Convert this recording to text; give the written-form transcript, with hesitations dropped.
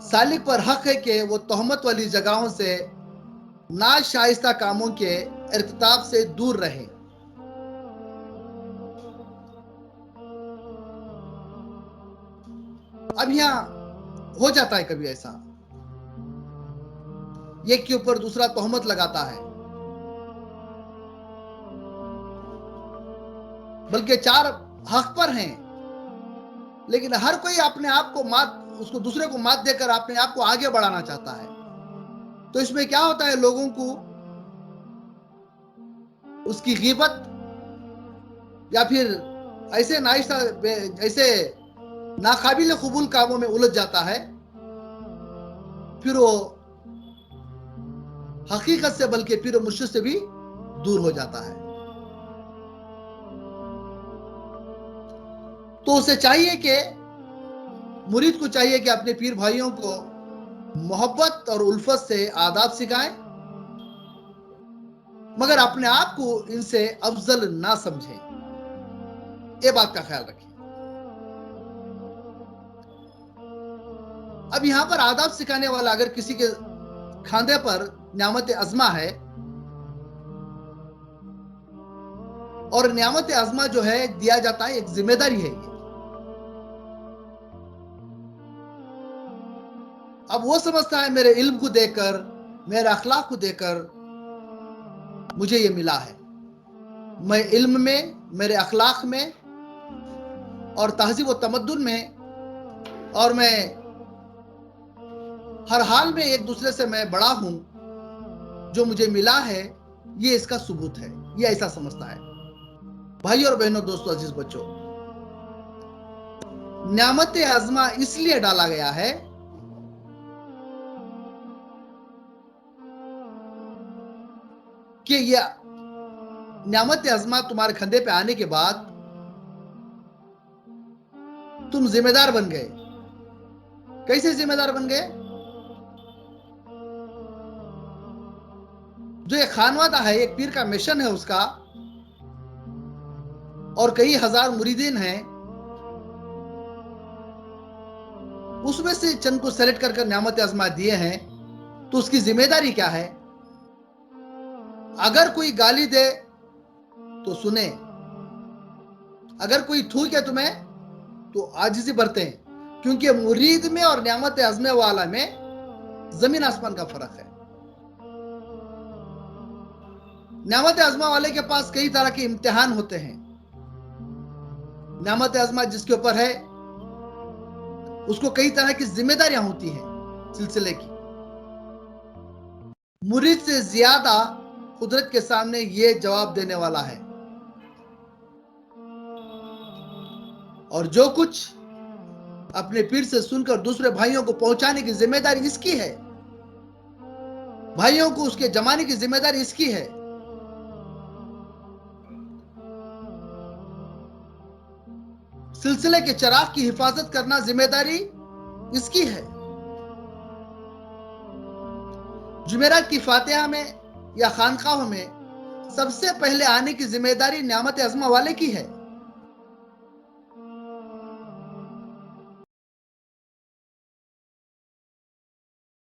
सालिक पर हक है कि वो तोहमत वाली जगहों से नाशाइस्ता कामों के इर्तिकाब से दूर रहे। अब यहाँ हो जाता है कभी ऐसा, एक के ऊपर दूसरा तोहमत लगाता है, बल्कि चार हक पर हैं, लेकिन हर कोई अपने आप को उसको दूसरे को मात देकर अपने आप को आगे बढ़ाना चाहता है। तो इसमें क्या होता है, लोगों को उसकी गीबत या फिर ऐसे नाकाबिल कबूल कामों में उलझ जाता है, फिर वो हकीकत से बल्कि फिर वो मुर्शिद से भी दूर हो जाता है। तो उसे चाहिए कि मुरीद को चाहिए कि अपने पीर भाइयों को मोहब्बत और उल्फत से आदाब सिखाएं, मगर अपने आप को इनसे अफजल ना समझें। ये बात का ख्याल रखें। अब यहां पर आदाब सिखाने वाला अगर किसी के खांधे पर नियामत अज़मा है, और नियामत अज़मा जो है दिया जाता है, एक जिम्मेदारी है ये। अब वो समझता है मेरे इल्म को देकर, मेरे अखलाक को देकर मुझे ये मिला है। मैं इल्म में, मेरे अखलाक में और तहजीब व तमद्दुन में, और मैं हर हाल में एक दूसरे से मैं बड़ा हूं, जो मुझे मिला है ये इसका सबूत है, ये ऐसा समझता है। भाई और बहनों, दोस्तों, अजीज बच्चों, नियामत अज़मा इसलिए डाला गया है कि ये नियामत अज़मा तुम्हारे कंधे पे आने के बाद तुम जिम्मेदार बन गए। कैसे जिम्मेदार बन गए? जो एक खानवादा है, एक पीर का मिशन है उसका, और कई हजार मुरीदीन हैं, उसमें से चंद को सेलेक्ट कर नियामत अज़मा दिए हैं, तो उसकी जिम्मेदारी क्या है? अगर कोई गाली दे तो सुने, अगर कोई थूके तुम्हें तो आजिज़ी बरतें, क्योंकि मुरीद में और नियामत अज़मा वाला में जमीन आसमान का फर्क है। नियामत अज़मा वाले के पास कई तरह के इम्तिहान होते हैं। नियामत अज़मा जिसके ऊपर है उसको कई तरह की जिम्मेदारियां होती हैं सिलसिले की। मुरीद से ज्यादा कुदरत के सामने ये जवाब देने वाला है, और जो कुछ अपने पीर से सुनकर दूसरे भाइयों को पहुंचाने की जिम्मेदारी इसकी है, भाइयों को उसके जमाने की जिम्मेदारी इसकी है। सिलसिले के चराग की हिफाजत करना जिम्मेदारी इसकी है। जुमेरात की फातिहा में या खानकाहों में सबसे पहले आने की जिम्मेदारी नियामत अज़मा वाले की है।